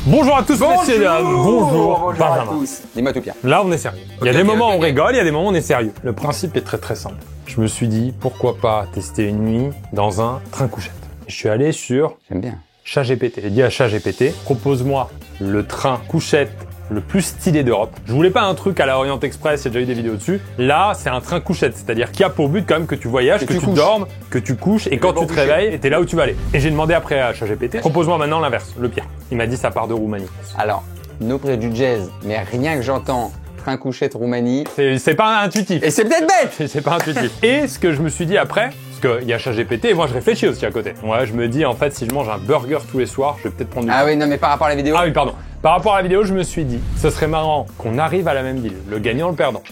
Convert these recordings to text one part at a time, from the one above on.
Bonjour à tous, messieurs dames. Bonjour à Benjamin. tous. Dis-moi tout, Pierre. Là, on est sérieux. Il y a des moments où on rigole, il y a des moments où on est sérieux. Le principe est très simple. Je me suis dit, pourquoi pas tester une nuit dans un train couchette. Je suis allé sur J'aime bien. ChatGPT. J'ai dit à ChatGPT, propose-moi le train couchette le plus stylé d'Europe. Je voulais pas un truc à la Orient Express, il y a déjà eu des vidéos dessus. Là, c'est un train couchette, c'est-à-dire qu'il y a pour but quand même que tu voyages, que tu dormes, que tu couches, et quand tu te réveilles, t'es là où tu vas aller. Et j'ai demandé après à ChatGPT, propose-moi maintenant l'inverse, le pire. Il m'a dit ça part de Roumanie. Alors, nos prix du jazz, mais rien que j'entends train couchette Roumanie. C'est pas intuitif. Et c'est peut-être bête. C'est pas intuitif. Et ce que je me suis dit après, parce qu'il y a ChatGPT et moi je réfléchis aussi à côté. Ouais, je me dis en fait si je mange un burger tous les soirs, je vais peut-être prendre du... Ah oui, non mais par rapport à la vidéo. Ah oui, pardon. Par rapport à la vidéo, je me suis dit, ce serait marrant qu'on arrive à la même ville, le gagnant, le perdant.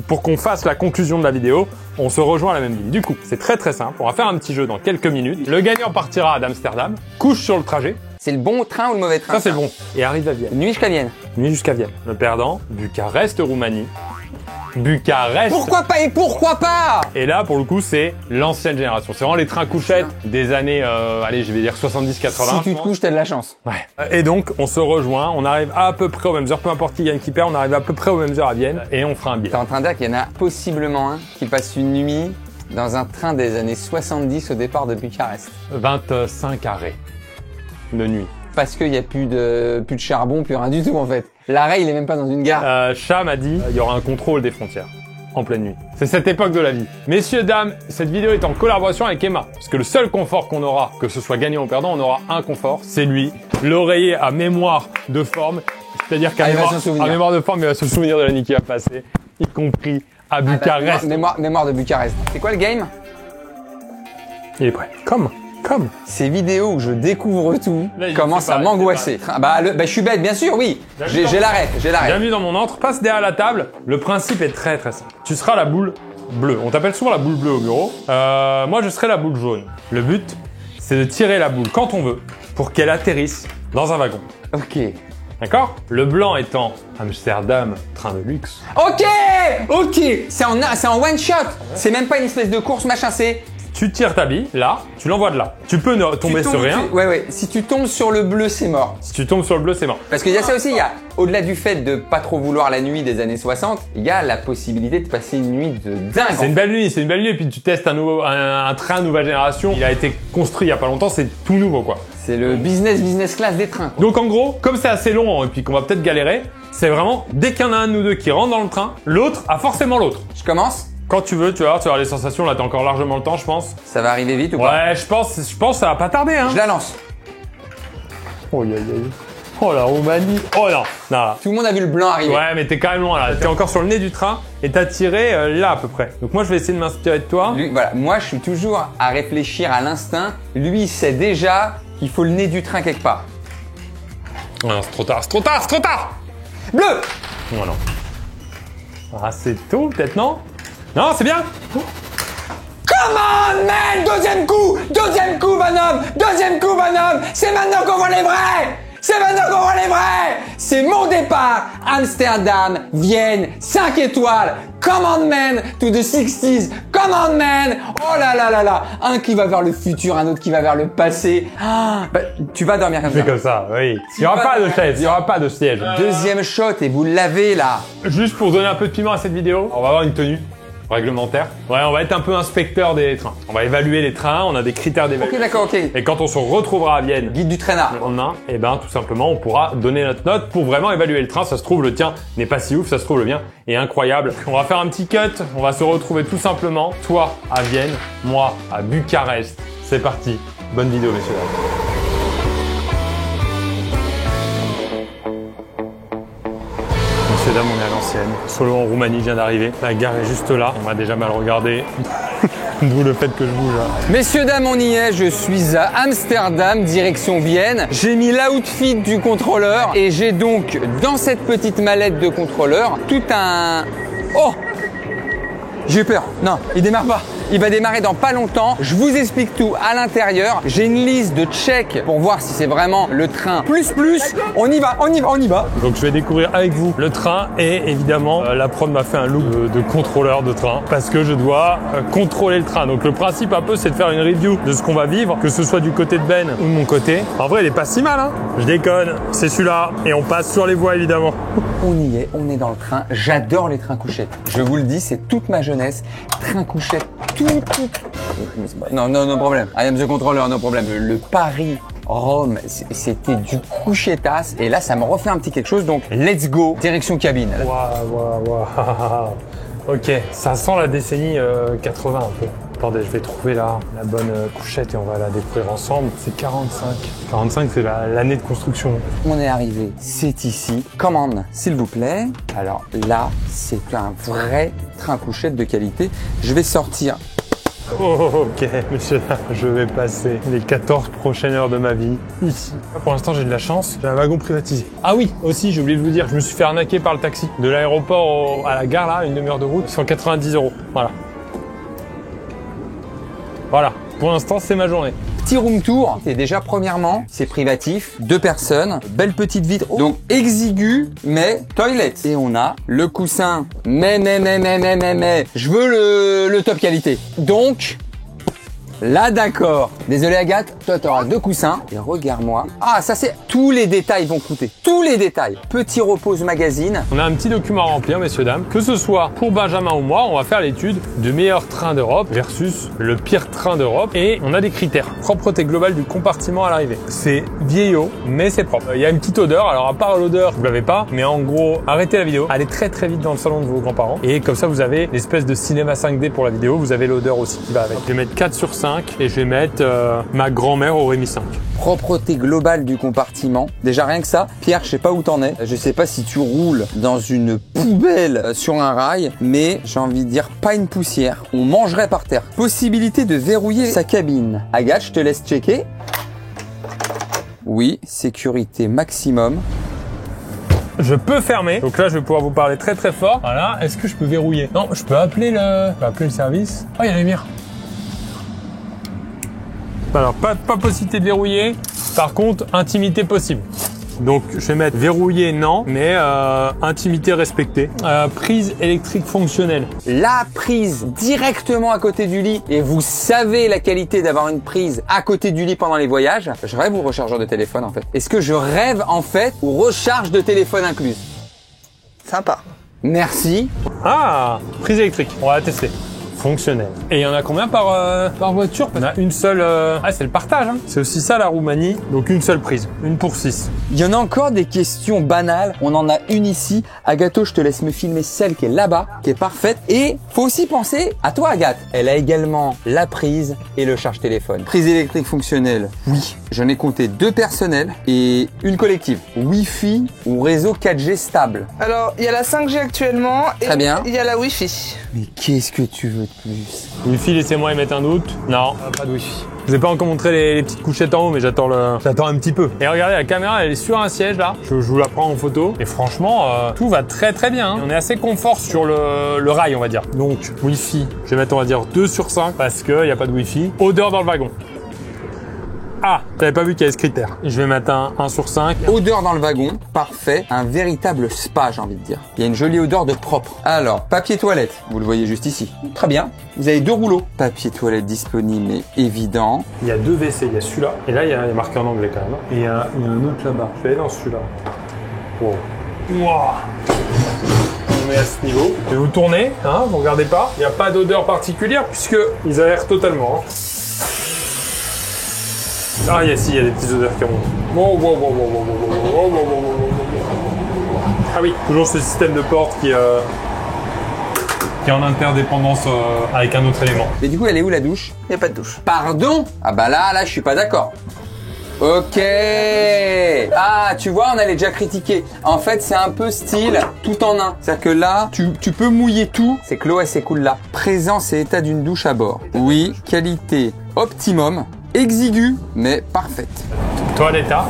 Pour qu'on fasse la conclusion de la vidéo, on se rejoint à la même ville. Du coup, c'est très simple. On va faire un petit jeu dans quelques minutes. Le gagnant partira d'Amsterdam, couche sur le trajet. C'est le bon train ou le mauvais train? Ça, c'est le bon. Et arrive à Vienne. Nuit jusqu'à Vienne. Nuit jusqu'à Vienne. Le perdant, Bucarest, Roumanie. Bucarest. Pourquoi pas et pourquoi pas? Et là, pour le coup, c'est l'ancienne génération. C'est vraiment les trains couchettes des années, allez, je vais dire 70-80. Si tu te couches, t'as de la chance. Ouais. Et donc, on se rejoint, on arrive à peu près aux mêmes heures, peu importe qui gagne, qui perd, on arrive à peu près aux mêmes heures à Vienne et on fera un billet. T'es en train de dire qu'il y en a possiblement un qui passe une nuit dans un train des années 70 au départ de Bucarest. 25 arrêts de nuit. Parce qu'il n'y a plus de charbon, plus rien du tout en fait. L'arrêt, il est même pas dans une gare. Chat m'a dit, il y aura un contrôle des frontières. En pleine nuit. C'est cette époque de la vie. Messieurs, dames, cette vidéo est en collaboration avec Emma. Parce que le seul confort qu'on aura, que ce soit gagnant ou perdant, on aura un confort, c'est lui. L'oreiller à mémoire de forme. C'est-à-dire qu'à mémoire de forme, il va se souvenir de la nuit qui va passer, y compris à Bucarest. Mémoire de Bucarest. C'est quoi le game? Il est prêt. Comme. Ces vidéos où je découvre tout Là, commencent à m'angoisser. Bah, je suis bête, bien sûr, oui. J'ai l'arrêt. Bienvenue dans mon antre. Passe derrière la table. Le principe est très simple. Tu seras la boule bleue. On t'appelle souvent la boule bleue au bureau. Moi, je serai la boule jaune. Le but, c'est de tirer la boule quand on veut pour qu'elle atterrisse dans un wagon. Ok. D'accord? Le blanc étant Amsterdam, train de luxe. Ok. C'est en one shot. C'est même pas une espèce de course, machin, c'est... Tu tires ta bille, là, tu l'envoies de là. Tu peux tomber sur rien. Ouais. Si tu tombes sur le bleu, c'est mort. Si tu tombes sur le bleu, c'est mort. Parce qu'il y a ça aussi, il y a, au-delà du fait de pas trop vouloir la nuit des années 60, il y a la possibilité de passer une nuit de dingue. C'est une belle nuit, et puis tu testes un train nouvelle génération. Il a été construit il y a pas longtemps, c'est tout nouveau, quoi. C'est le business class des trains, quoi. Donc en gros, comme c'est assez long et puis qu'on va peut-être galérer, c'est vraiment, dès qu'il y en a un de nous deux qui rentre dans le train, l'autre a forcément l'autre. Je commence? Quand tu veux, tu vas avoir les sensations, là t'as encore largement le temps, je pense. Ça va arriver vite ou pas? Ouais, je pense que ça va pas tarder, hein. Je la lance. Oh, oh la Roumanie. Oh non. Là. Tout le monde a vu le blanc arriver. Ouais, mais t'es quand même loin là. T'es encore sur le nez du train et t'as tiré là à peu près. Donc moi je vais essayer de m'inspirer de toi. Lui, voilà, moi je suis toujours à réfléchir à l'instinct. Lui il sait déjà qu'il faut le nez du train quelque part. Oh non, c'est trop tard. Bleu! Oh non. Ah, c'est tôt peut-être, non? Non, c'est bien. Come on, man! Deuxième coup, bonhomme! C'est maintenant qu'on voit les vrais! C'est mon départ! Amsterdam, Vienne, 5 étoiles! Come on, man! To the 60s! Come on, man! Oh là! Un qui va vers le futur, un autre qui va vers le passé. Ah, bah, tu vas dormir comme ça. C'est comme ça, oui. Il n'y aura pas de chaise, il n'y aura pas de siège. Deuxième shot et vous l'avez là. Juste pour donner un peu de piment à cette vidéo, on va avoir une tenue réglementaire. Ouais, on va être un peu inspecteur des trains. On va évaluer les trains, on a des critères d'évaluation. Ok, d'accord, ok. Et quand on se retrouvera à Vienne, Guide du traînard. le lendemain, et ben tout simplement, on pourra donner notre note pour vraiment évaluer le train. Ça se trouve, le tien n'est pas si ouf, ça se trouve, le mien est incroyable. On va faire un petit cut, on va se retrouver tout simplement, toi à Vienne, moi à Bucarest. C'est parti. Bonne vidéo, messieurs. Messieurs, dames, on est à l'ancienne. Solo en Roumanie vient d'arriver. La gare est juste là. On m'a déjà mal regardé. D'où le fait que je bouge. Messieurs, dames, on y est. Je suis à Amsterdam, direction Vienne. J'ai mis l'outfit du contrôleur et j'ai donc dans cette petite mallette de contrôleur tout un... Oh! J'ai eu peur. Non, il démarre pas. Il va démarrer dans pas longtemps. Je vous explique tout à l'intérieur. J'ai une liste de checks pour voir si c'est vraiment le train plus. On y va. Donc je vais découvrir avec vous le train et évidemment la prod m'a fait un look de contrôleur de train parce que je dois contrôler le train. Donc le principe un peu c'est de faire une review de ce qu'on va vivre, que ce soit du côté de Ben ou de mon côté. En vrai il est pas si mal hein. Je déconne, c'est celui-là et on passe sur les voies évidemment. On y est, on est dans le train. J'adore les trains couchettes. Je vous le dis, c'est toute ma jeunesse. Train couchette, tout. Non problème. I am the controller, no problème. Le Paris Rome, c'était du couchettasse. Et là, ça me refait un petit quelque chose. Donc, let's go, direction cabine. Waouh. Ok, ça sent la décennie 80 un peu. Attendez, je vais trouver là la bonne couchette et on va la découvrir ensemble. C'est 45. 45, c'est l'année de construction. On est arrivé, c'est ici. Commande, s'il vous plaît. Alors là, c'est un vrai train couchette de qualité. Je vais sortir. Oh, ok, monsieur, je vais passer les 14 prochaines heures de ma vie ici. Pour l'instant, j'ai de la chance, j'ai un wagon privatisé. Ah oui, aussi, j'ai oublié de vous dire, je me suis fait arnaquer par le taxi. De l'aéroport à la gare, là, une demi-heure de route, 190 €. Voilà, pour l'instant, c'est ma journée. Petit room tour. Et déjà, premièrement, c'est privatif. 2 personnes. Belle petite vitre. Donc, exigu, mais toilette. Et on a le coussin. Mais. Je veux le top qualité. Donc, là, d'accord. Désolé, Agathe. Toi, t'auras 2 coussins. Et regarde-moi. Ah, ça, c'est... Tous les détails vont coûter. Tous les détails. Petit repose magazine. On a un petit document à remplir, messieurs, dames. Que ce soit pour Benjamin ou moi, on va faire l'étude du meilleur train d'Europe versus le pire train d'Europe. Et on a des critères. Propreté globale du compartiment à l'arrivée. C'est vieillot, mais c'est propre. Il y a une petite odeur. Alors, à part l'odeur, vous l'avez pas. Mais en gros, arrêtez la vidéo. Allez très vite dans le salon de vos grands-parents. Et comme ça, vous avez l'espèce de cinéma 5D pour la vidéo. Vous avez l'odeur aussi qui va avec. Je vais mettre 4 sur 5 et je vais mettre ma grand-mère aurait mis 5. Propreté globale du compartiment. Déjà rien que ça. Pierre, je sais pas où t'en es. Je sais pas si tu roules dans une poubelle sur un rail, mais j'ai envie de dire pas une poussière. On mangerait par terre. Possibilité de verrouiller sa cabine. Agathe, je te laisse checker. Oui, sécurité maximum. Je peux fermer. Donc là, je vais pouvoir vous parler très fort. Voilà. Est-ce que je peux verrouiller? Non, je peux appeler le service. Oh, il y a la lumière. Alors, pas possibilité de verrouiller. Par contre, intimité possible. Donc, je vais mettre verrouillé, non, mais intimité respectée. Prise électrique fonctionnelle. La prise directement à côté du lit. Et vous savez la qualité d'avoir une prise à côté du lit pendant les voyages. Je rêve ou rechargeur de téléphone, en fait. Est-ce que je rêve, en fait, ou recharge de téléphone incluse? Sympa. Merci. Ah, prise électrique. On va la tester. Fonctionnel. Et il y en a combien par voiture? On a une seule... Ah, c'est le partage. Hein. C'est aussi ça la Roumanie. Donc une seule prise. Une pour 6. Il y en a encore des questions banales. On en a une ici. Agathe, je te laisse me filmer celle qui est là-bas, qui est parfaite. Et faut aussi penser à toi, Agathe. Elle a également la prise et le charge-téléphone. Prise électrique fonctionnelle. Oui. J'en ai compté 2 personnels et une collective. Wi-Fi ou réseau 4G stable. Alors, il y a la 5G actuellement et très bien. Il y a la Wi-Fi. Mais qu'est-ce que tu veux de plus? Wi-Fi, laissez-moi y mettre un doute. Non, pas de Wi-Fi. Je vous ai pas encore montré les petites couchettes en haut, mais j'attends un petit peu. Et regardez, la caméra, elle est sur un siège là. Je vous la prends en photo. Et franchement, tout va très bien. Hein. On est assez confort sur le rail, on va dire. Donc, Wi-Fi, je vais mettre, on va dire, 2 sur 5 parce qu'il n'y a pas de Wi-Fi. Odeur dans le wagon. Ah, t'avais pas vu qu'il y avait ce critère. Je vais mettre un 1 sur 5. Odeur dans le wagon, parfait. Un véritable spa, j'ai envie de dire. Il y a une jolie odeur de propre. Alors, papier toilette, vous le voyez juste ici. Très bien. Vous avez 2 rouleaux. Papier toilette disponible, mais évident. Il y a 2 WC, il y a celui-là. Et là, il y a marqué en anglais quand même. Et il y a un autre là-bas. Je vais aller dans celui-là. Wow. On est à ce niveau. Je vais vous tourner, hein, vous regardez pas. Il n'y a pas d'odeur particulière puisque ils aèrent totalement. Hein. Ah, il y a des petites odeurs qui remontent. Ah oui, toujours ce système de porte qui est en interdépendance avec un autre élément. Mais du coup, elle est où la douche? Il n'y a pas de douche. Pardon? Ah bah là, je suis pas d'accord. Ok. Ah, tu vois, on allait déjà critiquer. En fait, c'est un peu style tout en un. C'est-à-dire que là, tu peux mouiller tout. C'est que l'eau, elle s'écoule là. Présence et état d'une douche à bord. Oui, qualité optimum. Exiguë, mais parfaite. Toiletta.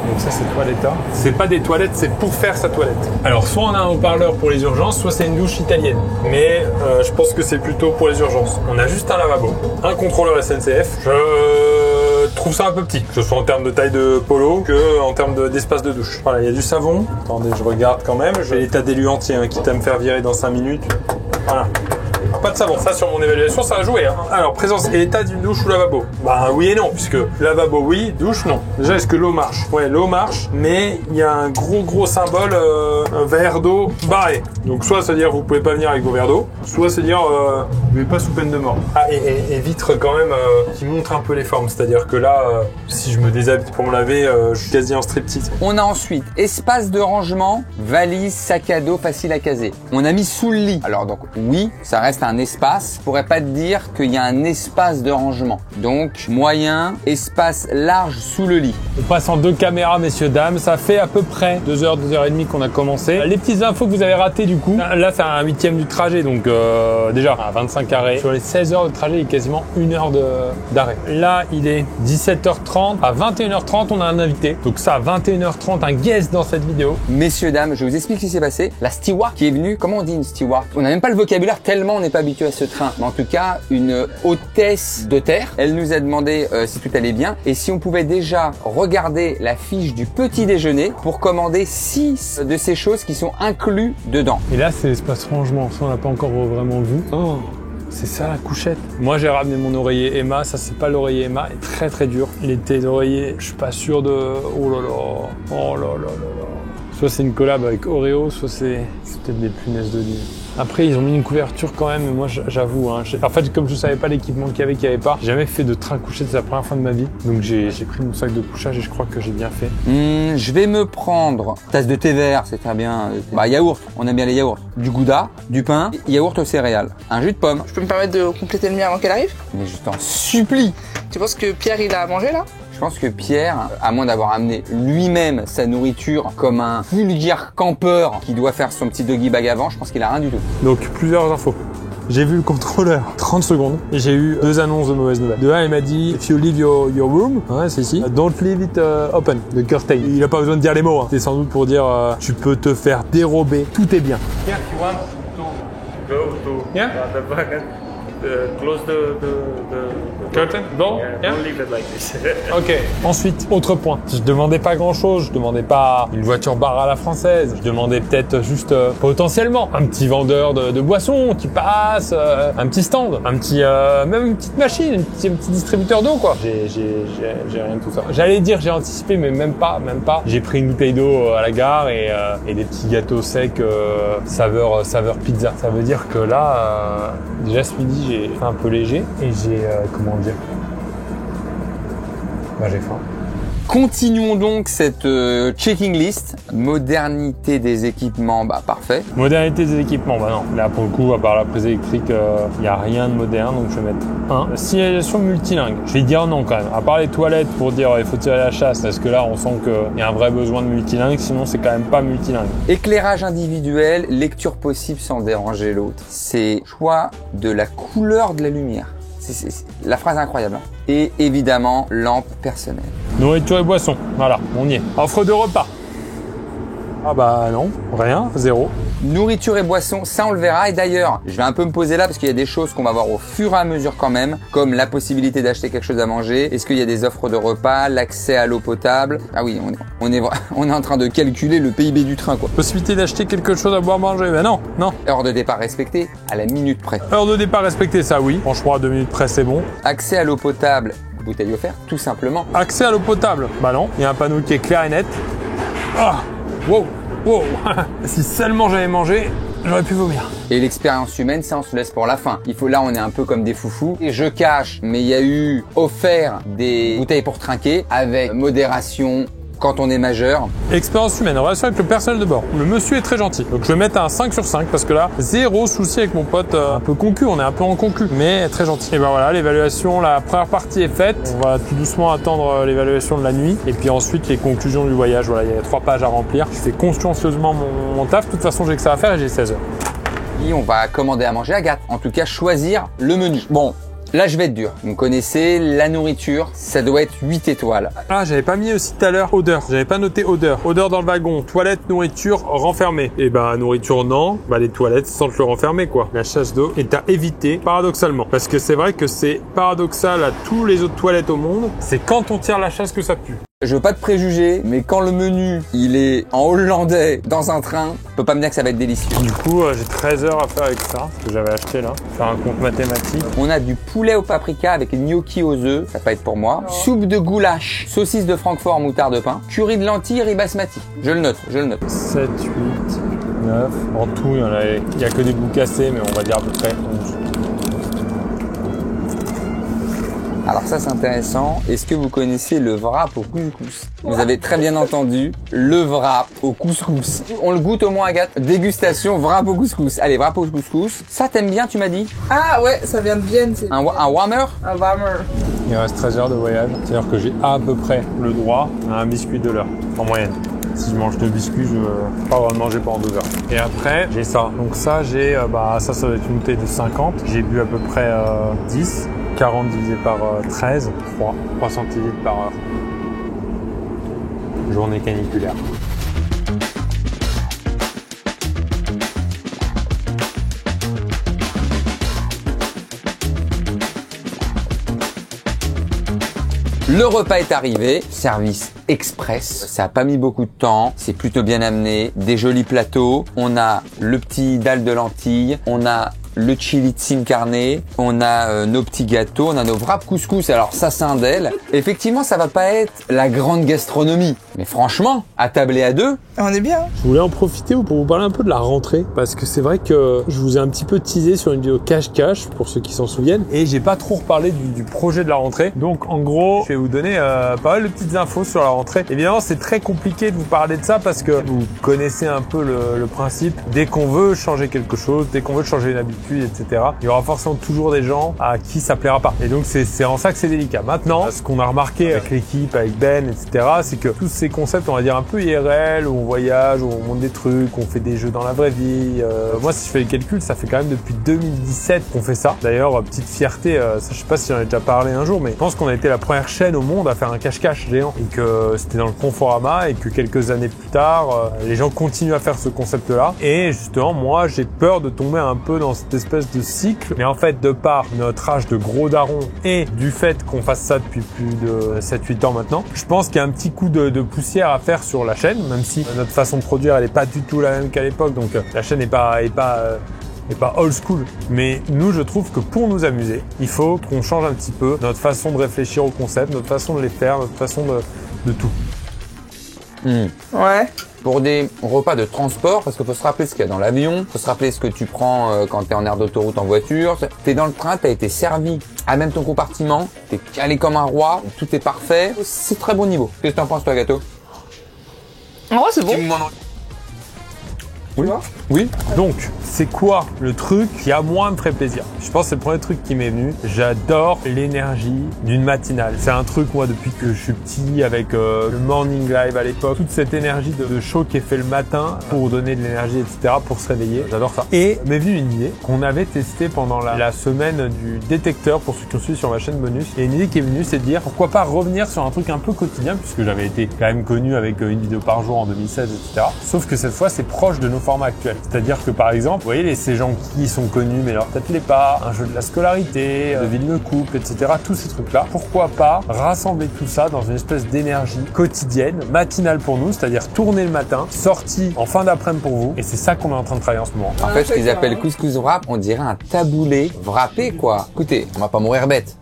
Donc ça, c'est Toiletta. C'est pas des toilettes, c'est pour faire sa toilette. Alors, soit on a un haut-parleur pour les urgences, soit c'est une douche italienne. Mais je pense que c'est plutôt pour les urgences. On a juste un lavabo, un contrôleur SNCF. Je trouve ça un peu petit, que ce soit en termes de taille de polo que en termes d'espace de douche. Voilà, il y a du savon. Attendez, je regarde quand même. J'ai l'état d'élu entier, hein, quitte à me faire virer dans 5 minutes. Voilà. Pas de savon, ça sur mon évaluation ça a joué. Hein. Alors, présence et état d'une douche ou lavabo. Bah oui et non, puisque lavabo oui, douche non. Déjà, est-ce que l'eau marche? Ouais, l'eau marche, mais il y a un gros symbole, un verre d'eau barré. Donc soit se dire vous pouvez pas venir avec vos verres d'eau, soit se dire vous n'êtes pas sous peine de mort. Ah et vitre quand même qui montre un peu les formes, c'est-à-dire que là, si je me déshabille pour me laver, je suis quasi en striptease. On a ensuite espace de rangement, valise, sac à dos, facile à caser. On a mis sous le lit. Alors donc oui, ça reste un espace. Je pourrais pas te dire qu'il y a un espace de rangement. Donc moyen, espace large sous le lit. On passe en 2 caméras, messieurs, dames. Ça fait à peu près 2h, 2h30 qu'on a commencé. Les petites infos que vous avez ratées du coup. Là, c'est un 8e du trajet, donc déjà à 25 arrêts. Sur les 16 heures de trajet, il y a quasiment 1 heure d'arrêt. Là, il est 17h30. À 21h30, on a un invité. Donc ça, à 21h30, un guest dans cette vidéo. Messieurs, dames, je vous explique ce qui s'est passé. La steward qui est venue, comment on dit une steward? On n'a même pas le vocabulaire tellement on n'est pas habitué à ce train. Mais en tout cas, une hôtesse de terre. Elle nous a demandé si tout allait bien et si on pouvait déjà regarder la fiche du petit déjeuner pour commander 6 de ces choses qui sont inclus dedans. Et là, c'est l'espace rangement. Ça, on l'a pas encore vraiment vu. Oh, c'est ça la couchette. Moi, j'ai ramené mon oreiller Emma. Ça, c'est pas l'oreiller Emma. Il est très très dur. Il était d'oreiller. Je suis pas sûr de. Oh là là. Oh là là là là. Soit c'est une collab avec Oreo, soit c'est peut-être des punaises de lit. Après, ils ont mis une couverture quand même, mais moi, j'avoue, hein, en fait, comme je savais pas l'équipement qu'il y avait pas, j'ai jamais fait de train couché, c'est la première fois de ma vie. Donc, j'ai pris mon sac de couchage et je crois que j'ai bien fait. Je vais me prendre tasse de thé vert, c'est très bien. Bah, yaourt, on aime bien les yaourts. Du gouda, du pain, yaourt aux céréales, un jus de pomme. Je peux me permettre de compléter le mien avant qu'elle arrive? Mais je t'en supplie. Tu penses que Pierre, il a à manger là? Je pense que Pierre, à moins d'avoir amené lui-même sa nourriture comme un vulgaire campeur qui doit faire son petit doggy bag avant, je pense qu'il a rien du tout. Donc, plusieurs infos. J'ai vu le contrôleur 30 secondes et j'ai eu 2 annonces de mauvaises nouvelles. De un, il m'a dit if you leave your room, hein, c'est ici, don't leave it open, the curtain. Il a pas besoin de dire les mots, hein. C'est sans doute pour dire tu peux te faire dérober, tout est bien. Yeah, you want to go to Yeah. the bucket, close the Curtain? Door? Yeah, Yeah. don't leave it like this. Ok. Ensuite, autre point. Je demandais pas grand chose. Je demandais pas une voiture bar à la française. Je demandais peut-être juste potentiellement un petit vendeur de boissons qui passe, un petit stand, un petit même une petite machine, un petit distributeur d'eau quoi. J'ai rien de tout ça. J'allais dire j'ai anticipé mais même pas. J'ai pris une bouteille d'eau à la gare et des petits gâteaux secs saveur pizza. Ça veut dire que là déjà ce midi j'ai fait un peu léger et j'ai comment dire. Bah, j'ai faim. Continuons donc cette checking list. Modernité des équipements, bah parfait. Modernité des équipements, bah non. Là, pour le coup, à part la prise électrique, il n'y a rien de moderne, donc je vais mettre 1. Signalisation multilingue. Je vais dire non quand même. À part les toilettes pour dire il faut tirer la chasse, parce que là, on sent qu'il y a un vrai besoin de multilingue, sinon c'est quand même pas multilingue. Éclairage individuel, lecture possible sans déranger l'autre. C'est choix de la couleur de la lumière. La phrase est incroyable. Hein. Et évidemment, lampe personnelle. Nourriture et boisson, voilà, on y est. Offre de repas. Ah bah non, rien, 0. Nourriture et boisson, ça on le verra. Et d'ailleurs, je vais un peu me poser là parce qu'il y a des choses qu'on va voir au fur et à mesure quand même, comme la possibilité d'acheter quelque chose à manger. Est-ce qu'il y a des offres de repas, l'accès à l'eau potable? Ah oui, on est en train de calculer le PIB du train quoi. Possibilité d'acheter quelque chose à boire manger, mais non. Heure de départ respectée à la minute près. Heure de départ respectée, ça oui. Franchement, à 2 minutes près, c'est bon. Accès à l'eau potable, bouteille offerte, tout simplement. Accès à l'eau potable, bah non. Il y a un panneau qui est clair et net. Ah, wow. Si seulement j'avais mangé, j'aurais pu vomir. Et l'expérience humaine, ça on se laisse pour la fin. Là on est un peu comme des foufous. Et je cache, mais il y a eu offert des bouteilles pour trinquer avec modération quand on est majeur. Expérience humaine, relation avec le personnel de bord. Le monsieur est très gentil. Donc je vais mettre un 5 sur 5 parce que là, 0 souci avec mon pote un peu concu. On est un peu en concu, mais très gentil. Et ben voilà, l'évaluation, la première partie est faite. On va tout doucement attendre l'évaluation de la nuit. Et puis ensuite, les conclusions du voyage. Voilà, il y a 3 pages à remplir. Je fais consciencieusement mon taf. De toute façon, j'ai que ça à faire et j'ai 16 heures. Et on va commander à manger à Gap. En tout cas, choisir le menu. Bon. Là, je vais être dur. Vous me connaissez, la nourriture, ça doit être 8 étoiles. Ah, j'avais pas mis aussi tout à l'heure odeur. J'avais pas noté odeur. Odeur dans le wagon. Toilette, nourriture, renfermée. Et ben, nourriture, non. Bah, les toilettes sentent le renfermer, quoi. La chasse d'eau est à éviter, paradoxalement. Parce que c'est vrai que c'est paradoxal à tous les autres toilettes au monde. C'est quand on tire la chasse que ça pue. Je veux pas te préjuger, mais quand le menu, il est en hollandais dans un train, je peux pas me dire que ça va être délicieux. Du coup, j'ai 13 heures à faire avec ça, ce que j'avais acheté là. Faire un compte mathématique. On a du poulet au paprika avec gnocchi aux œufs, ça va pas être pour moi. Soupe de goulash, saucisse de Francfort, moutarde de pain, curry de lentilles, riz basmati. Je le note, je le note. 7, 8, 9. En tout, il y a que des bouts cassés, mais on va dire à peu près 11. Alors ça c'est intéressant. Est-ce que vous connaissez le wrap au couscous? Vous avez très bien entendu, le wrap au couscous. On le goûte au moins, Agathe. Dégustation wrap au couscous. Allez, wrap au couscous. Ça t'aimes bien, tu m'as dit? Ah ouais, ça vient de Vienne. C'est Un warmer? un warmer. Il reste 13 heures de voyage. C'est-à-dire que j'ai à peu près le droit à un biscuit de l'heure, en moyenne. Si je mange 2 biscuits, je vais pas vraiment manger pendant 2 heures. Et après, j'ai ça. Donc ça, j'ai, ça doit être une bouteille de 50. J'ai bu à peu près 10. 40 divisé par 13, 3 centilitres par heure. Journée caniculaire. Le repas est arrivé, service express, ça a pas mis beaucoup de temps, c'est plutôt bien amené, des jolis plateaux, on a le petit dalle de lentilles, on a le chili tsim carné, on a nos petits gâteaux, on a nos wraps couscous, alors ça c'est un d'elles. Effectivement, ça va pas être la grande gastronomie, mais franchement, à tabler à deux, On est bien. Je voulais en profiter pour vous parler un peu de la rentrée, parce que c'est vrai que je vous ai un petit peu teasé sur une vidéo cache-cache, pour ceux qui s'en souviennent, et j'ai pas trop reparlé du projet de la rentrée. Donc en gros, je vais vous donner pas mal de petites infos sur la rentrée. Évidemment, c'est très compliqué de vous parler de ça, parce que vous connaissez un peu le principe. Dès qu'on veut changer quelque chose, dès qu'on veut changer une habitude, etc., il y aura forcément toujours des gens à qui ça plaira pas. Et donc c'est en ça que c'est délicat. Maintenant, ce qu'on a remarqué avec l'équipe, avec Ben, etc., c'est que tous ces concepts, on va dire un peu IRL, où on voyage, où on monte des trucs, on fait des jeux dans la vraie vie. Moi, si je fais le calcul, ça fait quand même depuis 2017 qu'on fait ça. D'ailleurs, petite fierté, ça, je sais pas si j'en ai déjà parlé un jour, mais je pense qu'on a été la première chaîne au monde à faire un cache-cache géant, et que c'était dans le Conforama, et que quelques années plus tard, les gens continuent à faire ce concept-là. Et justement, moi, j'ai peur de tomber un peu dans cette espèce de cycle. Mais en fait, de par notre âge de gros daron et du fait qu'on fasse ça depuis plus de 7-8 ans maintenant, je pense qu'il y a un petit coup de poussière à faire sur la chaîne, même si notre façon de produire, elle est pas du tout la même qu'à l'époque. Donc la chaîne n'est pas old school. Mais nous, je trouve que pour nous amuser, il faut qu'on change un petit peu notre façon de réfléchir au concept, notre façon de les faire, notre façon de tout. Ouais. pour des repas de transport, parce qu'il faut se rappeler ce qu'il y a dans l'avion, faut se rappeler ce que tu prends quand tu es en aire d'autoroute en voiture. Tu es dans le train, tu as été servi à même ton compartiment, tu es calé comme un roi, tout est parfait. C'est très bon niveau. Qu'est-ce que tu en penses, toi, Gâteau? En vrai, c'est bon. Oui. Oui. Donc, c'est quoi le truc qui à moi me ferait plaisir? Je pense que c'est le premier truc qui m'est venu. J'adore l'énergie d'une matinale. C'est un truc, moi, depuis que je suis petit, avec le morning live à l'époque, toute cette énergie de show qui est fait le matin pour donner de l'énergie, etc., pour se réveiller. J'adore ça. Et m'est venue une idée qu'on avait testée pendant la semaine du détecteur, pour ceux qui ont suivi sur ma chaîne bonus. Et une idée qui est venue, c'est de dire pourquoi pas revenir sur un truc un peu quotidien, puisque j'avais été quand même connu avec une vidéo par jour en 2016, etc. Sauf que cette fois, c'est proche de nos formats actuels. C'est-à-dire que par exemple, vous voyez ces gens qui sont connus mais leur tête l'est pas, un jeu de la scolarité, de vie de couple, etc. Tous ces trucs-là. Pourquoi pas rassembler tout ça dans une espèce d'énergie quotidienne, matinale pour nous, c'est-à-dire tourner le matin, sortie en fin d'après-midi pour vous. Et c'est ça qu'on est en train de travailler en ce moment. En fait, ce qu'ils appellent couscous wrap, on dirait un taboulé wrappé, quoi. Écoutez, on va pas mourir bête.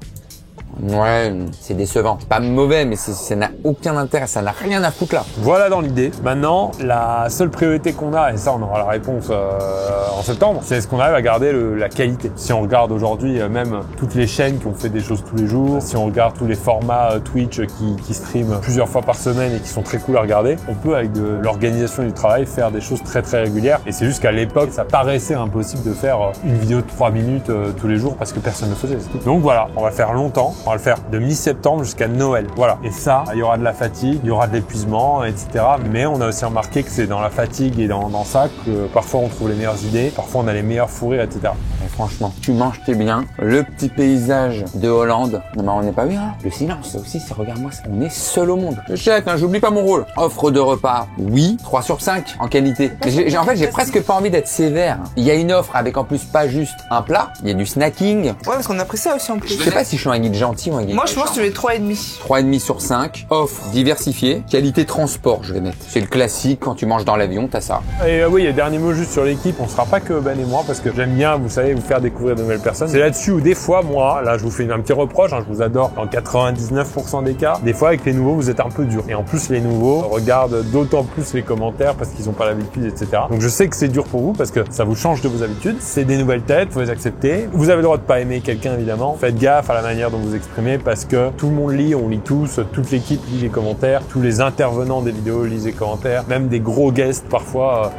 Ouais, c'est décevant. C'est pas mauvais, mais ça n'a aucun intérêt, ça n'a rien à foutre là. Voilà dans l'idée. Maintenant, la seule priorité qu'on a, et ça on aura la réponse en septembre, c'est est-ce qu'on arrive à garder la qualité. Si on regarde aujourd'hui même toutes les chaînes qui ont fait des choses tous les jours, si on regarde tous les formats Twitch qui streament plusieurs fois par semaine et qui sont très cool à regarder, on peut avec de l'organisation du travail faire des choses très très régulières. Et c'est juste qu'à l'époque, ça paraissait impossible de faire une vidéo de 3 minutes tous les jours parce que personne ne le faisait. Donc voilà, on va faire longtemps. On va le faire de mi-septembre jusqu'à Noël. Voilà. Et ça, il y aura de la fatigue, il y aura de l'épuisement, etc. Mais on a aussi remarqué que c'est dans la fatigue et dans ça que parfois on trouve les meilleures idées, parfois on a les meilleurs fous rires, etc. Et franchement, tu manges tes bien. Le petit paysage de Hollande. Non mais on n'est pas bien. Le silence aussi, c'est regarde-moi, on est seul au monde. Je check, hein, j'oublie pas mon rôle. Offre de repas, oui. 3 sur 5 en qualité. Mais en fait, j'ai presque pas envie d'être sévère. Il y a une offre avec en plus pas juste un plat, il y a du snacking. Ouais, parce qu'on a pris ça aussi en plus. Je sais pas si je suis un guide gentil ou un guide. Moi, je pense que je mets 3,5. 3,5 sur 5. Offre diversifiée. Qualité transport, je vais mettre. C'est le classique, quand tu manges dans l'avion, t'as ça. Et oui, et dernier mot juste sur l'équipe, on sera pas que Ben et moi, parce que j'aime bien, vous savez, vous faire découvrir de nouvelles personnes. C'est là-dessus où des fois, moi, là, je vous fais un petit reproche, hein, je vous adore dans 99% des cas. Des fois, avec les nouveaux, vous êtes un peu dur. Et en plus, les nouveaux regardent d'autant plus les commentaires parce qu'ils ont pas l'habitude, etc. Donc je sais que c'est dur pour vous parce que ça vous change de vos habitudes. C'est des nouvelles têtes, faut les accepter. Vous avez le droit de pas aimer quelqu'un, évidemment. Faites gaffe à la manière dont vous exprimez parce que tout le monde lit, on lit tous, toute l'équipe lit les commentaires, tous les intervenants des vidéos lisent les commentaires, même des gros guests parfois,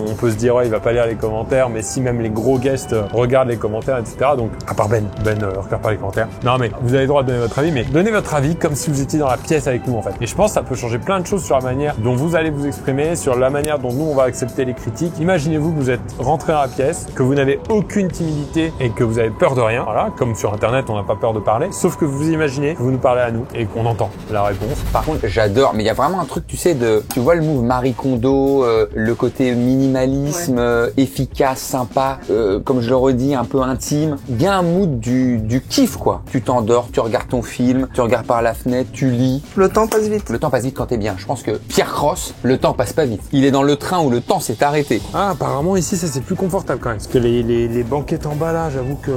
on peut se dire ouais, il va pas lire les commentaires, mais si même les gros guests regardent les commentaires, etc. Donc à part Ben regarde pas les commentaires. Non mais vous avez le droit de donner votre avis, mais donnez votre avis comme si vous étiez dans la pièce avec nous en fait. Et je pense que ça peut changer plein de choses sur la manière dont vous allez vous exprimer, sur la manière dont nous on va accepter les critiques. Imaginez-vous que vous êtes rentré dans la pièce, que vous n'avez aucune timidité et que vous avez peur de rien. Voilà, comme sur internet on n'a pas peur de parler, sauf que vous imaginez que vous nous parlez à nous et qu'on entend la réponse. Par contre, j'adore, mais il y a vraiment un truc, tu sais, tu vois le move Marie Kondo, le côté minimalisme, efficace, sympa, comme je le redis, un peu intime. Il y a un mood du kiff, quoi. Tu t'endors, tu regardes ton film, tu regardes par la fenêtre, tu lis. Le temps passe vite. Le temps passe vite quand t'es bien. Je pense que Pierre Cross, le temps passe pas vite. Il est dans le train où le temps s'est arrêté. Ah, apparemment ici ça c'est plus confortable quand même. Parce que les banquettes en bas là, j'avoue que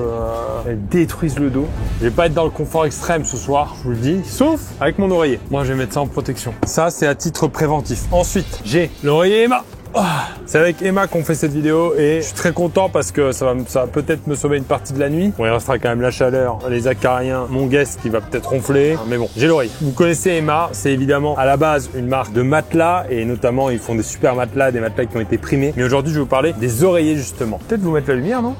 elles détruisent le dos. Je vais pas être dans le confort extrême ce soir, je vous le dis, sauf avec mon oreiller. Moi je vais mettre ça en protection. Ça c'est à titre préventif. Ensuite, j'ai l'oreiller Emma. Oh, c'est avec Emma qu'on fait cette vidéo et je suis très content parce que ça va peut-être me sauver une partie de la nuit. Bon, il restera quand même la chaleur, les acariens, mon guest qui va peut-être ronfler. Mais bon, j'ai l'oreille. Vous connaissez Emma, c'est évidemment à la base une marque de matelas et notamment ils font des super matelas, des matelas qui ont été primés. Mais aujourd'hui, je vais vous parler des oreillers justement. Peut-être vous mettre la lumière, non?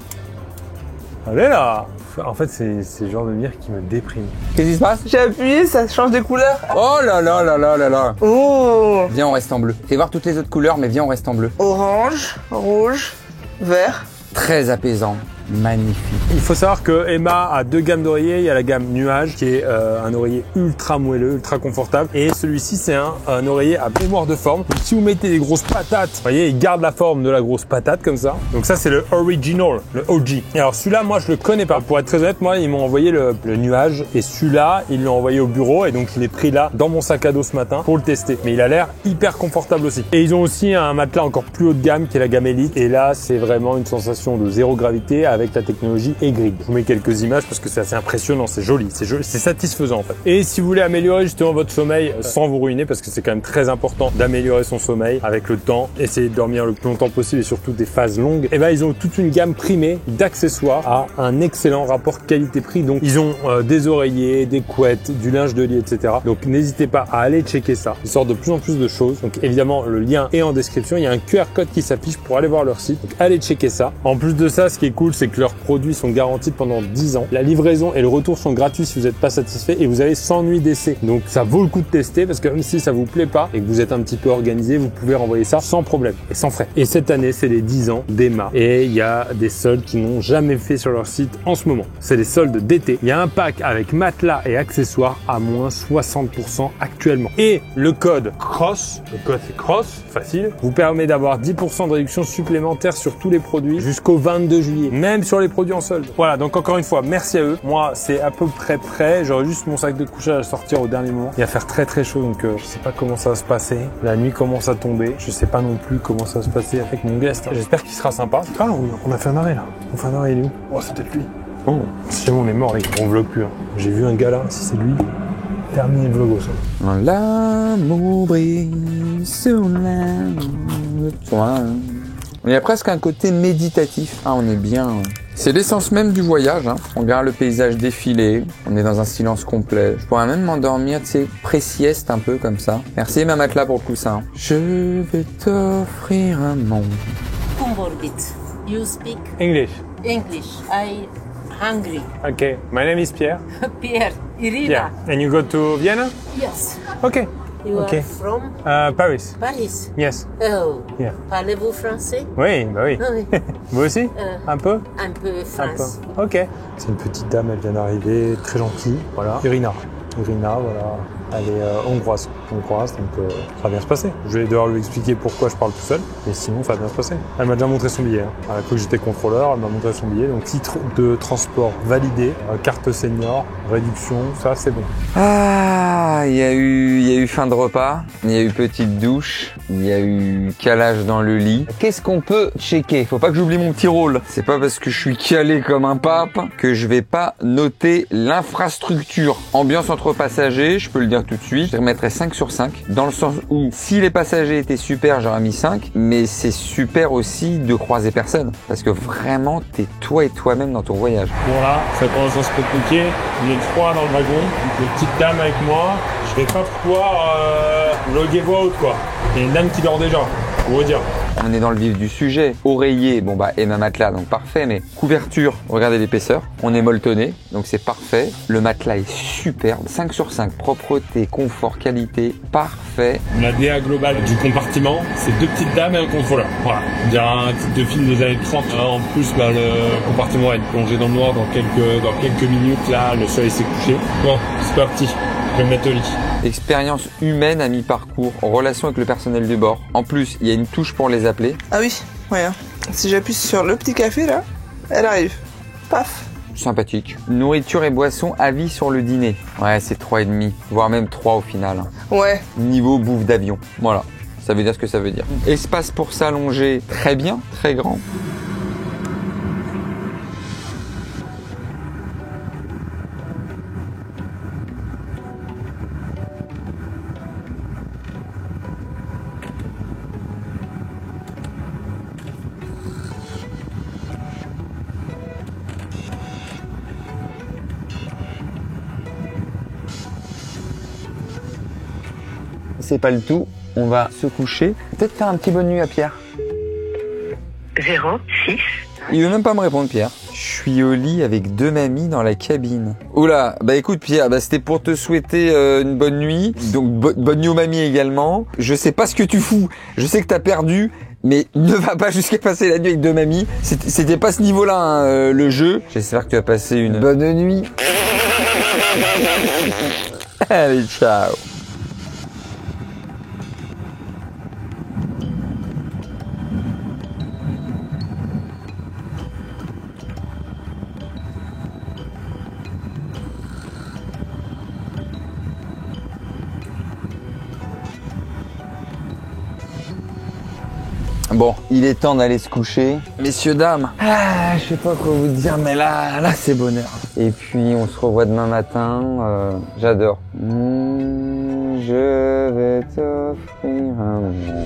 Allez là! En fait, c'est le genre de lumière qui me déprime. Qu'est-ce qui se passe? J'ai appuyé, ça change de couleur. Oh là là là là là là. Oh. Viens, on reste en bleu. Fais voir toutes les autres couleurs, mais viens, on reste en bleu. Orange, rouge, vert. Très apaisant. Magnifique. Il faut savoir que Emma a deux gammes d'oreillers. Il y a la gamme nuage qui est un oreiller ultra moelleux, ultra confortable. Et celui-ci, c'est un oreiller à mémoire de forme. Donc si vous mettez des grosses patates, vous voyez, il garde la forme de la grosse patate comme ça. Donc ça, c'est le original, le OG. Et alors celui-là, moi, je le connais pas. Pour être très honnête, moi, ils m'ont envoyé le nuage. Et celui-là, ils l'ont envoyé au bureau. Et donc, je l'ai pris là, dans mon sac à dos ce matin pour le tester. Mais il a l'air hyper confortable aussi. Et ils ont aussi un matelas encore plus haut de gamme qui est la gamme Elite. Et là, c'est vraiment une sensation de zéro gravité avec la technologie E-Grid. Je vous mets quelques images parce que c'est assez impressionnant, c'est joli, c'est satisfaisant en fait. Et si vous voulez améliorer justement votre sommeil sans vous ruiner, parce que c'est quand même très important d'améliorer son sommeil avec le temps, essayer de dormir le plus longtemps possible et surtout des phases longues, et ben ils ont toute une gamme primée d'accessoires à un excellent rapport qualité-prix. Donc ils ont des oreillers, des couettes, du linge de lit, etc. Donc n'hésitez pas à aller checker ça. Ils sortent de plus en plus de choses. Donc évidemment le lien est en description. Il y a un QR code qui s'affiche pour aller voir leur site. Donc allez checker ça. En plus de ça, ce qui est cool, c'est que leurs produits sont garantis pendant 10 ans. La livraison et le retour sont gratuits si vous n'êtes pas satisfait et vous avez 100 nuits d'essai. Donc ça vaut le coup de tester parce que même si ça vous plaît pas et que vous êtes un petit peu organisé, vous pouvez renvoyer ça sans problème et sans frais. Et cette année, c'est les 10 ans d'Emma et il y a des soldes qui n'ont jamais fait sur leur site en ce moment. C'est les soldes d'été. Il y a un pack avec matelas et accessoires à moins 60% actuellement. Et le code CROSS, le code c'est CROSS, facile, vous permet d'avoir 10% de réduction supplémentaire sur tous les produits jusqu'au 22 juillet, même sur les produits en solde. Voilà, donc encore une fois, merci à eux. Moi, c'est à peu près prêt. J'aurai juste mon sac de couchage à sortir au dernier moment. Il va faire très très chaud, donc je sais pas comment ça va se passer. La nuit commence à tomber. Je sais pas non plus comment ça va se passer avec mon guest. J'espère qu'il sera sympa. Ah, on a fait un arrêt là. On fait un arrêt, il est où? Oh, c'est peut-être lui. Bon, si jamais on est mort, on vlog plus. Hein. J'ai vu un gars là, si c'est lui, terminé le vlog au sol. L'amour brille sur la toi. Il y a presque un côté méditatif. Ah, on est bien. C'est l'essence même du voyage. Hein. On regarde le paysage défiler. On est dans un silence complet. Je pourrais même m'endormir, tu sais, pré-sieste un peu comme ça. Merci ma matelas pour le coussin. Je vais t'offrir un monde. Comorbid. You speak English. English. I hungry. Okay, my name is Pierre. Pierre, Irina. Yeah, and you go to Vienna? Yes. Okay. You Okay. are from Paris. Paris. Yes. Oh. Yeah. Parlez-vous français? Oui, bah oui. Oui. Vous aussi? Un peu? Un peu Un peu. France. Ok. C'est une petite dame, elle vient d'arriver, très gentille. Voilà. Irina, voilà. Elle est hongroise, donc ça va bien se passer. Je vais devoir lui expliquer pourquoi je parle tout seul, mais sinon ça va bien se passer. Elle m'a déjà montré son billet. Elle a cru que j'étais contrôleur, elle m'a montré son billet. Donc titre de transport validé, carte senior, réduction, ça c'est bon. Ah, il y a eu fin de repas, il y a eu petite douche, il y a eu calage dans le lit. Qu'est-ce qu'on peut checker? Faut pas que j'oublie mon petit rôle. C'est pas parce que je suis calé comme un pape que je vais pas noter l'infrastructure. Ambiance entre passagers, je peux le dire tout de suite, je remettrais 5 sur 5, dans le sens où si les passagers étaient super, j'aurais mis 5, mais c'est super aussi de croiser personne, parce que vraiment, t'es toi et toi-même dans ton voyage. Bon là, ça commence à se compliquer. Il est 3 dans le wagon, une petite dame avec moi. Je vais pas pouvoir vlogger voix haute quoi. Il y a une dame qui dort déjà, pour vous dire. On est dans le vif du sujet. Oreiller, bon bah, et ma matelas, donc parfait, mais couverture, regardez l'épaisseur. On est molletonné, donc c'est parfait. Le matelas est superbe, 5 sur 5, propreté, confort, qualité, parfait. La DA globale du compartiment, c'est 2 petites dames et un contrôleur. Voilà. On dirait un titre de film des années 30. En plus, le compartiment va être plongé dans le noir dans quelques minutes. Là, le soleil s'est couché. Bon, c'est parti. Je vais me mettre au lit. Expérience humaine à mi-parcours, en relation avec le personnel du bord. En plus, il y a une touche pour les appeler. Ah oui, ouais. Si j'appuie sur le petit café là, elle arrive. Paf. Sympathique. Nourriture et boissons, avis sur le dîner. Ouais, c'est 3,5, voire même 3 au final. Ouais. Niveau bouffe d'avion. Voilà, ça veut dire ce que ça veut dire. Espace pour s'allonger, très bien, très grand. C'est pas le tout, on va se coucher. Peut-être faire un petit bonne nuit à Pierre. 06. Il veut même pas me répondre, Pierre. Je suis au lit avec 2 mamies dans la cabine. Oula, bah écoute Pierre, bah c'était pour te souhaiter une bonne nuit. Donc bonne nuit aux mamies également. Je sais pas ce que tu fous, je sais que t'as perdu, mais ne va pas jusqu'à passer la nuit avec 2 mamies. C'était pas ce niveau-là hein, le jeu. J'espère que tu as passé une bonne nuit. Allez, ciao. Bon, il est temps d'aller se coucher. Messieurs, dames, je sais pas quoi vous dire, mais là c'est bonheur. Et puis on se revoit demain matin. J'adore. Je vais t'offrir un moment.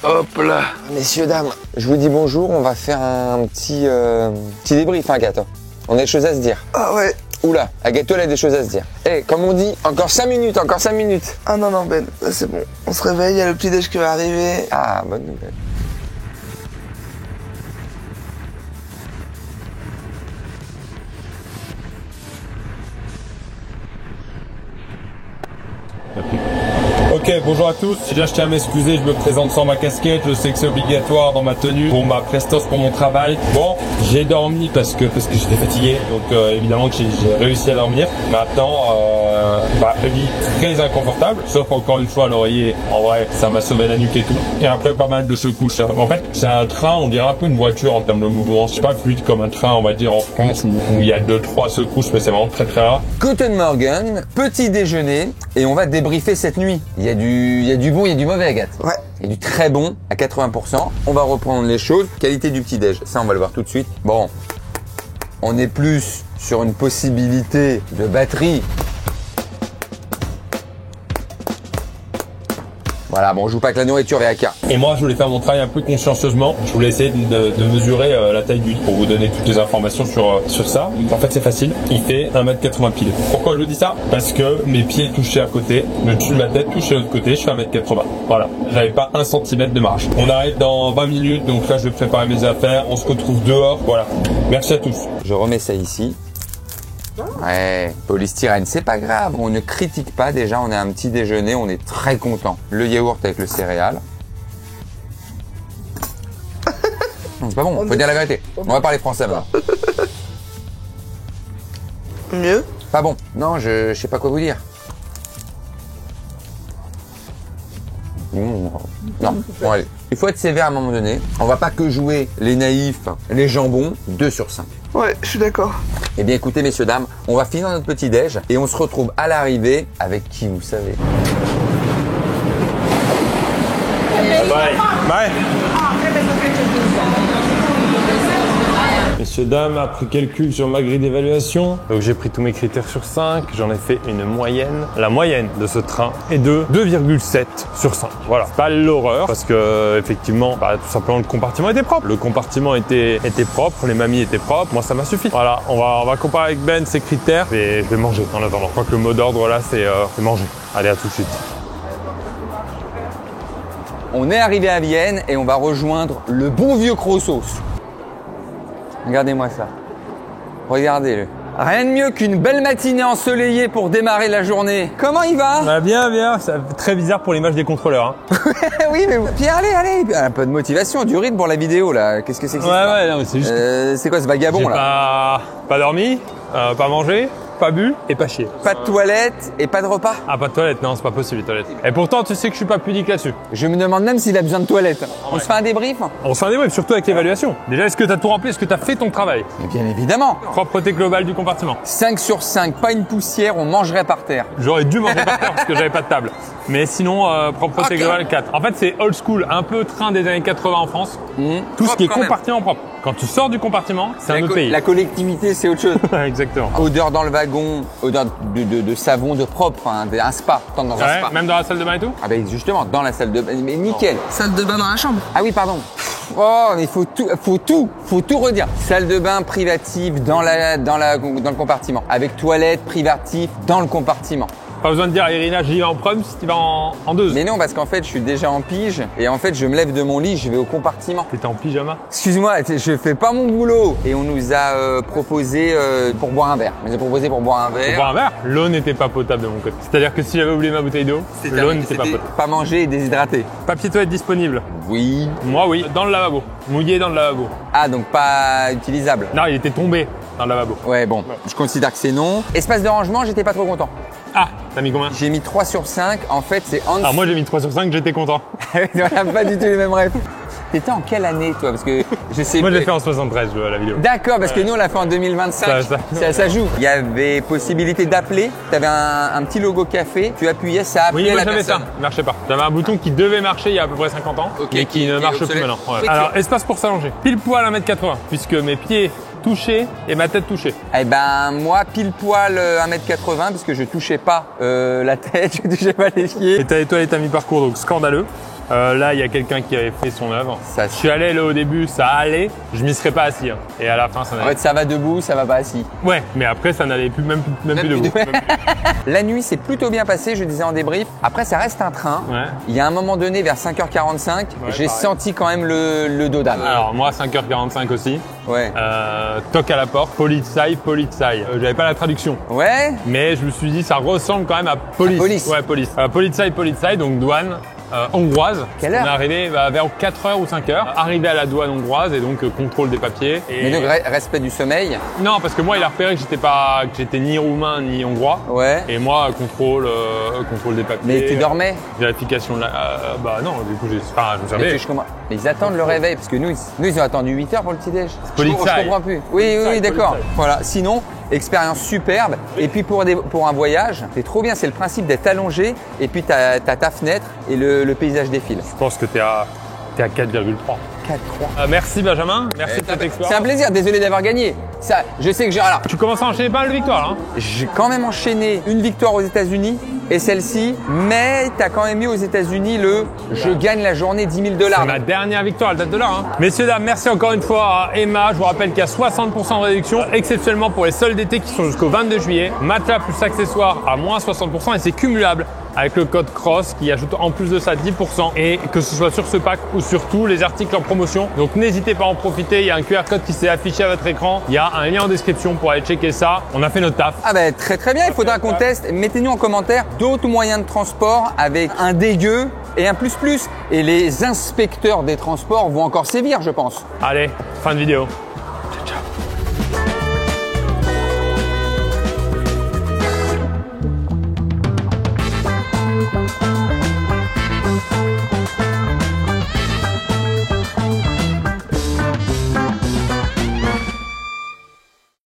Hop là, messieurs, dames, je vous dis bonjour, on va faire un petit débrief, hein, Agathe. On a des choses à se dire. Ah ouais. Oula, Agathe, elle a des choses à se dire. Eh, comme on dit, encore 5 minutes, encore 5 minutes. Ah non, Ben, là, c'est bon. On se réveille, il y a le petit déj qui va arriver. Ah, bonne nouvelle. Ok, Ok, bonjour à tous. Déjà, je tiens à m'excuser, je me présente sans ma casquette. Je sais que c'est obligatoire dans ma tenue pour ma prestance pour mon travail. Bon, j'ai dormi parce que j'étais fatigué. Donc, évidemment que j'ai réussi à dormir. Maintenant, lit très inconfortable. Sauf encore une fois, l'oreiller, en vrai, ça m'a sauvé la nuque et tout. Et après, pas mal de secousses. En fait, c'est un train, on dirait un peu une voiture en termes de mouvement. C'est pas fluide comme un train, on va dire, en France où il y a 2-3 secousses, mais c'est vraiment très très rare. Guten Morgen, petit déjeuner, et on va débriefer cette nuit. Il y a du bon, il y a du mauvais, Agathe. Ouais. Il y a du très bon à 80%. On va reprendre les choses. Qualité du petit-déj, ça on va le voir tout de suite. Bon, on est plus sur une possibilité de batterie. Voilà, bon, on joue pas avec la nourriture, VAK. Et moi, je voulais faire mon travail un peu consciencieusement. Je voulais essayer de mesurer la taille du lit pour vous donner toutes les informations sur ça. En fait, c'est facile. Il fait 1m80 pile. Pourquoi je vous dis ça? Parce que mes pieds touchaient à côté, le dessus de ma tête touchait de l'autre côté, je fais 1m80. Voilà. J'avais pas 1 cm de marge. On arrête dans 20 minutes, donc là, je vais préparer mes affaires. On se retrouve dehors. Voilà. Merci à tous. Je remets ça ici. Ouais, polystyrène, c'est pas grave, on ne critique pas déjà, on a un petit déjeuner, on est très content. Le yaourt avec le céréal. Non, c'est pas bon, faut dire la vérité. On va parler français maintenant. Mieux. Pas bon. Non, je sais pas quoi vous dire. Non, bon allez. Il faut être sévère à un moment donné. On va pas que jouer les naïfs, les jambons, 2 sur 5. Ouais, je suis d'accord. Eh bien écoutez messieurs, dames, on va finir notre petit déj et on se retrouve à l'arrivée avec qui vous savez. Bye. Messieurs, dames, après calcul sur ma grille d'évaluation, donc j'ai pris tous mes critères sur 5, j'en ai fait une moyenne. La moyenne de ce train est de 2,7 sur 5. Voilà, pas l'horreur, parce que effectivement, tout simplement le compartiment était propre. Le compartiment était propre, les mamies étaient propres, moi ça m'a suffi. Voilà, on va comparer avec Ben ces critères et je vais manger en attendant. Je crois que le mot d'ordre là c'est manger. Allez, à tout de suite. On est arrivé à Vienne et on va rejoindre le bon vieux Crossos. Regardez-moi ça. Regardez-le. Rien de mieux qu'une belle matinée ensoleillée pour démarrer la journée. Comment il va? Bien, c'est très bizarre pour l'image des contrôleurs. Hein. Oui, mais Pierre, allez, un peu de motivation, du rythme pour la vidéo là. Qu'est-ce que c'est que ça? Ouais, non, mais c'est juste. C'est quoi ce vagabond là? Pas dormi, pas mangé, pas bu et pas chier. Pas de toilette et pas de repas? Ah, pas de toilette, non, c'est pas possible les toilettes. Et pourtant, tu sais que je suis pas pudique là-dessus. Je me demande même s'il a besoin de toilette. On se fait un débrief? On se fait un débrief, surtout avec l'évaluation. Déjà, est-ce que t'as tout rempli? Est-ce que t'as fait ton travail? Mais bien évidemment. Propreté globale du compartiment. 5 sur 5, pas une poussière, on mangerait par terre. J'aurais dû manger par terre parce que j'avais pas de table. Mais sinon, propreté globale 4. En fait, c'est old school, un peu train des années 80 en France. Tout ce qui est compartiment propre. Quand tu sors du compartiment, c'est un autre pays. La collectivité, c'est autre chose. Exactement. Odeur dans le wagon, odeur de savon, de propre, hein, un spa. Dans un spa. Même dans la salle de bain et tout? Ah ben justement, dans la salle de bain, mais nickel. Salle de bain dans la chambre. Ah oui, pardon. Oh, mais faut tout redire. Salle de bain privative dans le compartiment. Avec toilette privative dans le compartiment. Pas besoin de dire à Irina, j'y vais en prom si tu vas en 2. Mais non, parce qu'en fait, je suis déjà en pige. Et en fait, je me lève de mon lit, je vais au compartiment. T'étais en pyjama? Excuse-moi, je fais pas mon boulot. Et on nous a proposé pour boire un verre. On nous a proposé pour boire un verre. Pour boire un verre? L'eau n'était pas potable de mon côté. C'est-à-dire que si j'avais oublié ma bouteille d'eau, l'eau n'était pas potable. Pas manger et déshydraté. Papier toilette disponible? Oui. Moi, oui. Dans le lavabo. Mouillé dans le lavabo. Ah, donc pas utilisable. Non, il était tombé dans le lavabo. Ouais, bon. Je considère que c'est non. Espace de rangement, j'étais pas trop content. Ah, t'as mis combien? J'ai mis 3 sur 5. En fait, c'est en Alors moi, j'ai mis 3 sur 5, j'étais content. On n'a pas du tout les mêmes rêves. T'étais en quelle année, toi? Parce que je sais Moi, j'ai fait en 73, la vidéo. D'accord, parce que nous, on l'a fait en 2025. Ça joue. Il y avait possibilité d'appeler. T'avais un petit logo café. Tu appuyais, ça appelait oui, moi, la j'avais personne. ça. Il marchait pas. J'avais un bouton qui devait marcher il y a à peu près 50 ans, mais qui ne marche plus maintenant. Ouais. Alors, espace pour s'allonger. Pile poil 1m80, puisque mes pieds touchés et ma tête touchée. Eh ben, moi, pile poil 1m80, puisque je touchais pas la tête, je touchais pas les pieds. Et t'as les toilettes à mi-parcours, donc scandaleux. Là, il y a quelqu'un qui avait fait son œuvre. Ça, Je suis allé là au début, ça allait, je m'y serais pas assis. Hein. Et à la fin, ça En n'allait fait, ça va debout, ça va pas assis. Ouais, mais après, ça n'allait plus, même plus debout. La nuit s'est plutôt bien passée, je disais en débrief. Après, ça reste un train. Ouais. Il y a un moment donné, vers 5h45, j'ai pareil. senti quand même le dos d'âne. Alors, moi, 5h45 aussi. Ouais. Toc à la porte, polizei. J'avais pas la traduction. Ouais. Mais je me suis dit, ça ressemble quand même à police. À police. Ouais, police. Polizei, donc douane. Hongroise. Quelle heure? On est arrivé vers 4h ou 5h. Arrivé à la douane hongroise et donc contrôle des papiers. Et... Mais donc respect du sommeil. Non, parce que moi, il a repéré que j'étais ni roumain ni hongrois. Ouais. Et moi, contrôle des papiers. Mais tu dormais. Vérification de la... bah non, du coup, je me suis Mais réveillé. Mais ils attendent le réveil parce que nous ils ont attendu 8 heures pour le petit-déj. Polizei. Je comprends plus. Oui, d'accord. Polizei. Voilà. Sinon, expérience superbe. Et puis pour un voyage, c'est trop bien. C'est le principe d'être allongé et puis t'as ta fenêtre et le paysage défile. Je pense que t'es à 4,3. 4-3. Merci Benjamin, merci de cette expérience. C'est un plaisir. Désolé d'avoir gagné. Ça, je sais que j'ai. Alors, Tu commences à enchaîner pas mal de victoires là. Hein. j'ai quand même enchaîné une victoire aux États-Unis et celle-ci, mais t'as quand même mis aux États-Unis je gagne la journée $10 000. C'est ma dernière victoire, elle date de là. Hein. Messieurs, dames, merci encore une fois à Emma. Je vous rappelle qu'il y a 60% de réduction, exceptionnellement pour les soldes d'été qui sont jusqu'au 22 juillet. Matelas plus accessoires à moins 60% et c'est cumulable avec le code CROSS qui ajoute en plus de ça 10% et que ce soit sur ce pack ou sur tous les articles en promotion. Donc n'hésitez pas à en profiter, il y a un QR code qui s'est affiché à votre écran, il y a un lien en description pour aller checker ça. On a fait notre taf. Ah ben très bien, il faudra qu'on teste. Mettez-nous en commentaire d'autres moyens de transport avec un dégueu et un plus. Et les inspecteurs des transports vont encore sévir, je pense. Allez, fin de vidéo.